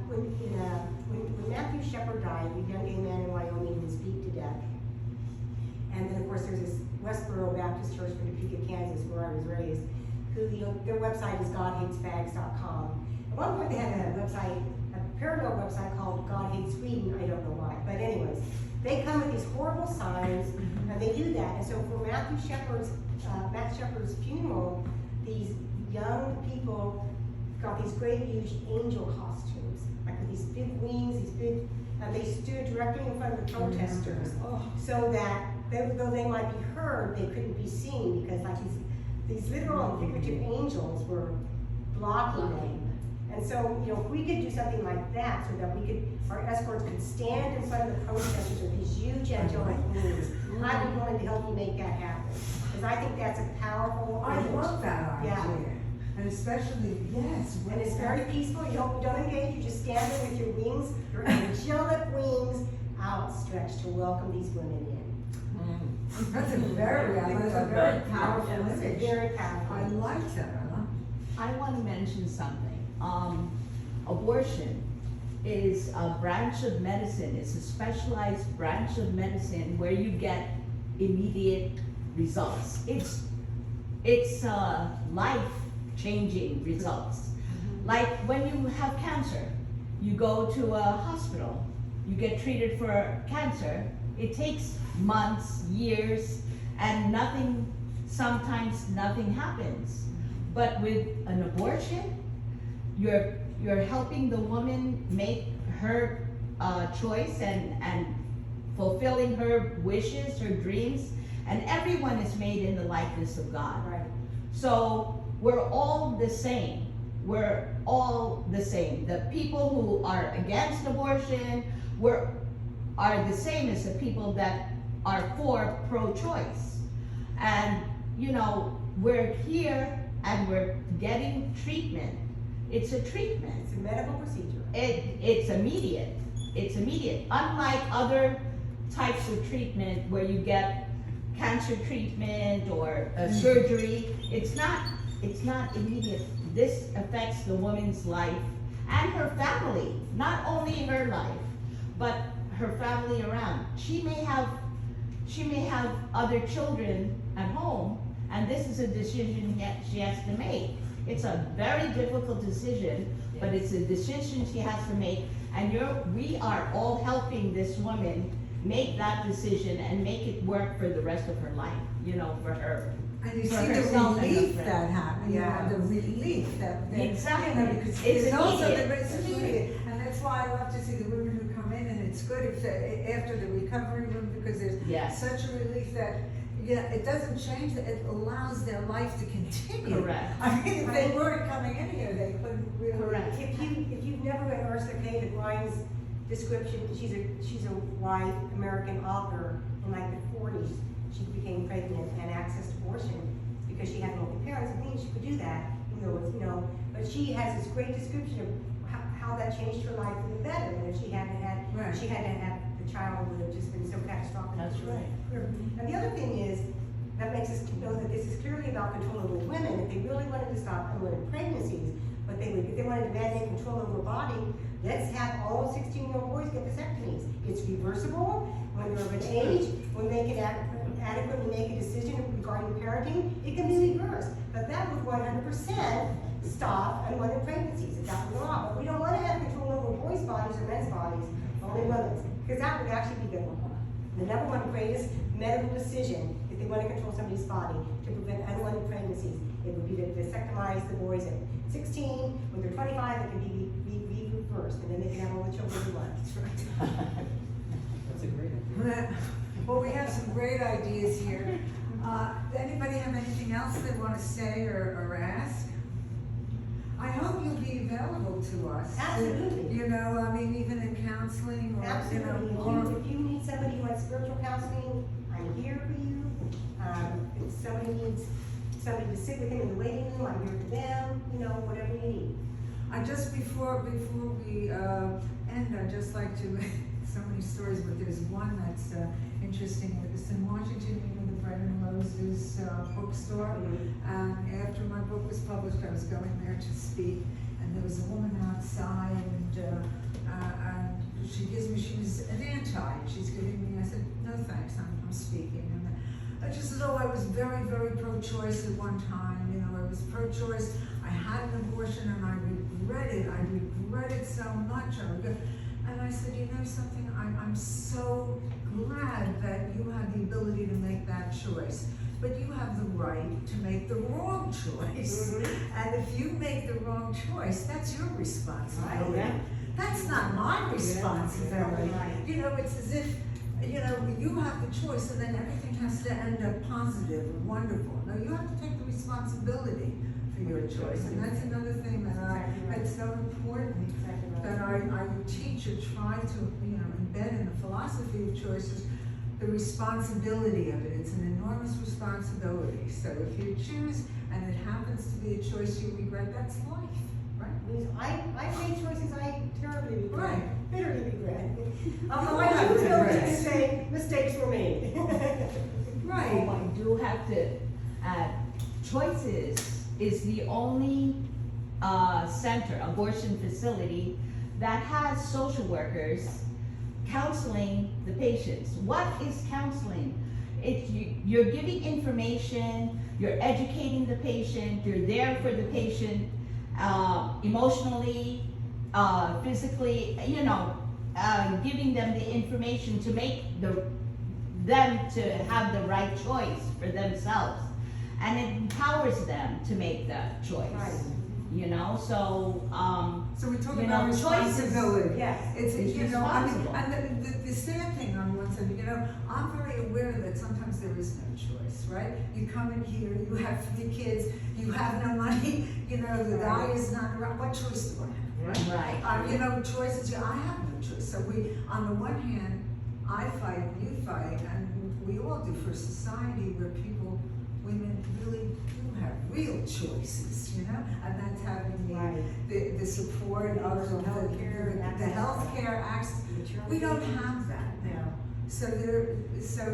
Speaker 2: when Matthew Shepard died, a young gay man in Wyoming who was beat to death. And then of course there's this Westboro Baptist Church in Topeka, Kansas, where I was raised, who, you know, their website is godhatesfags.com. At one point they had a website, a parallel website called God Hates Sweden, I don't know why. But anyways, they come with these horrible signs, and they do that. And so for Matt Shepard's funeral, these young people got these great huge angel costumes, like with these big wings, and they stood directly in front of the protesters, so that though they might be heard, they couldn't be seen, because like these literal and figurative angels were blocking them. And so, you know, if we could do something like that, so that our escorts could stand in front of the protesters with these huge angelic wings, I'd be willing to help you make that happen. Because I think that's a powerful image.
Speaker 1: I love that idea.
Speaker 2: Yeah.
Speaker 1: And especially, yes.
Speaker 2: And it's very peaceful, you don't engage, you just stand there with your wings, your angelic wings outstretched to welcome these women in.
Speaker 1: That's a very powerful
Speaker 2: It's
Speaker 1: image.
Speaker 2: very powerful.
Speaker 1: I like that.
Speaker 5: I want to mention something. Abortion is a branch of medicine. It's a specialized branch of medicine where you get immediate results. It's life-changing results. Like when you have cancer, you go to a hospital, you get treated for cancer. It takes months, years, and sometimes nothing happens. But with an abortion, you're helping the woman make her choice and fulfilling her wishes, her dreams, and everyone is made in the likeness of God.
Speaker 2: Right.
Speaker 5: So we're all the same. We're all the same. The people who are against abortion are the same as the people that are for pro-choice. And, you know, we're here and we're getting treatment. It's a treatment.
Speaker 2: It's a medical procedure.
Speaker 5: It's immediate. It's immediate. Unlike other types of treatment where you get cancer treatment or surgery, it's not immediate. This affects the woman's life and her family. Not only her life, but her family around. She may have other children at home, and this is a decision that she has to make. It's a very difficult decision, but it's a decision she has to make, and we are all helping this woman make that decision and make it work for the rest of her life, you know, for her.
Speaker 1: And you
Speaker 5: For
Speaker 1: see the
Speaker 5: herself and her
Speaker 1: relief
Speaker 5: friend.
Speaker 1: that happened, you know, the relief that,
Speaker 5: Exactly.
Speaker 1: you know, because
Speaker 5: It's
Speaker 1: there's also
Speaker 5: immediate.
Speaker 1: it's immediate. And that's why I love to see the women who come in, and it's good if after the recovery room, because there's
Speaker 5: Yes.
Speaker 1: such a relief that, you know, it doesn't change, it allows their life to continue.
Speaker 5: Correct.
Speaker 1: I mean, if they weren't coming in here, they couldn't really.
Speaker 5: Correct.
Speaker 2: If you've never read Ursula K. Le Guin's description, she's a white American author in like the 40s. She became pregnant and accessed abortion because she had healthy parents. It means she could do that, even though it's, you know, but she has this great description of how that changed her life for the better. And if she hadn't had,
Speaker 1: Right.
Speaker 2: she hadn't had the child, it would have just been so catastrophic.
Speaker 5: That's right.
Speaker 2: And the other thing is, that makes us know that this is clearly about control over women. If they really wanted to stop unwanted pregnancies, but if they wanted to mandate control over a body, let's have all 16-year-old boys get vasectomies. It's reversible when they're of an age, when they can adequately make a decision regarding parenting, it can be reversed. But that would 100% stop unwanted pregnancies if that were the law. But we don't want to have control over boys' bodies or men's bodies, only women's, because that would actually be good. The number one greatest medical decision, if they want to control somebody's body to prevent unwanted pregnancies, it would be to vasectomize the boys at 16. When they're 25, it can be reversed, and then they can have all the children they want. That's right.
Speaker 6: That's a great idea.
Speaker 1: Well, we have some great ideas here. Anybody have anything else they want to say or ask? I hope you'll be available to us.
Speaker 2: Absolutely.
Speaker 1: You know, I mean, even in counseling or,
Speaker 2: Absolutely.
Speaker 1: you know,
Speaker 2: If you need somebody who wants spiritual counseling, I'm here for you. If somebody needs somebody to sit with them in the waiting room, I'm here for them. You know, whatever you need.
Speaker 1: before we end, I'd just like to, so many stories, but there's one that's interesting. It's in Washington, you know, the Bread and Roses bookstore. And after my book was published, I was going there to speak, and there was a woman outside, and she was an anti, and she's giving me, I said, no thanks, I'm speaking. And she said, oh, I was very, very pro-choice at one time, you know, I was pro-choice, I had an abortion, and I regret it so much. And I said, you know something, I'm so glad that you have the ability to make that choice. But you have the right to make the wrong choice. And if you make the wrong choice, that's your responsibility.
Speaker 5: Right.
Speaker 1: That's not my responsibility.
Speaker 2: Right.
Speaker 1: You know, it's as if, you know, you have the choice and then everything has to end up positive and wonderful. No, you have to take the responsibility for your choice. And that's another thing that that's so important that I teach or try to, you know, embed in the philosophy of choices, the responsibility of it. It's an enormous responsibility. So if you choose and it happens to be a choice you regret, that's life, right?
Speaker 2: I made choices I terribly regret,
Speaker 1: Right.
Speaker 2: bitterly regret. Although
Speaker 1: Oh,
Speaker 2: I
Speaker 1: I
Speaker 2: do feel
Speaker 1: regret.
Speaker 2: to say mistakes were made.
Speaker 1: Right.
Speaker 5: Oh, I do have to add, Choices is the only center, abortion facility, that has social workers counseling the patients. What is counseling? You're giving information, you're educating the patient, you're there for the patient emotionally, physically, you know, giving them the information to make them to have the right choice for themselves. And it empowers them to make that choice.
Speaker 2: Right.
Speaker 5: You know, so
Speaker 1: So we talk
Speaker 5: you
Speaker 1: about
Speaker 5: know, choices.
Speaker 1: responsibility.
Speaker 2: Yes.
Speaker 1: It's,
Speaker 5: It's
Speaker 1: you know, I mean,
Speaker 5: responsible.
Speaker 1: and the sad thing on one side, you know, I'm very aware that sometimes there is no choice, right? You come in here, you have 3 kids, you have no money, you know, the guy is not around, what choice do I have, right?
Speaker 5: Right.
Speaker 1: You know, choices, I have no choice. So on the one hand, I fight, you fight, and we all do for a society where women really do have real choices, you know? And that's having the support of the healthcare access. We don't have that now. So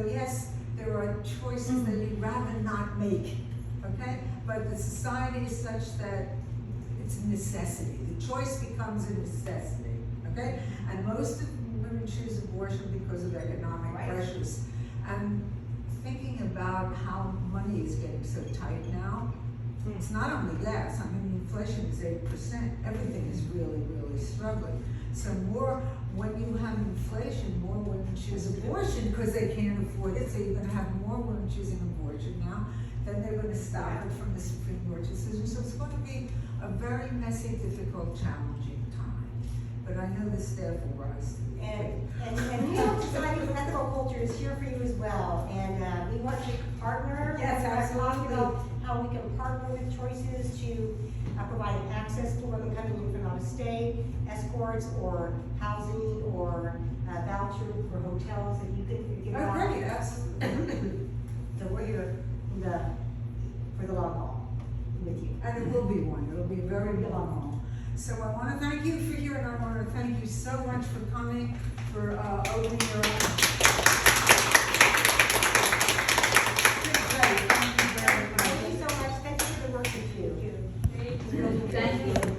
Speaker 1: yes, there are choices that you'd rather not make, okay? But the society is such that it's a necessity. The choice becomes a necessity, okay? And most of women choose abortion because of economic pressures. And thinking about how money is getting so tight now, It's not only gas, I mean, inflation is 8%, everything is really, really struggling. So more, when you have inflation, more women choose abortion because they can't afford it, so you're gonna have more women choosing abortion now, then they're gonna stop it from the Supreme Court decision, so it's gonna be a very messy, difficult, challenging time. But I know the staff will rise to the occasion.
Speaker 2: And New York Society for Ethical Culture is here for you as well, and we want to partner.
Speaker 1: Yes,
Speaker 2: We're talking
Speaker 1: absolutely.
Speaker 2: about how we can partner with Choices to provide access to women coming in from out of state, escorts, or housing, or voucher for hotels that you can give out.
Speaker 1: Oh, great, absolutely.
Speaker 2: So we're here for the long haul with you.
Speaker 1: And it will be one, it'll be a very long haul. So I wanna thank you for here, and I wanna thank you so much for coming, for opening your eyes. Great, thank you very much.
Speaker 2: Thank you so much. Thank you for the work you do.
Speaker 3: Thank you.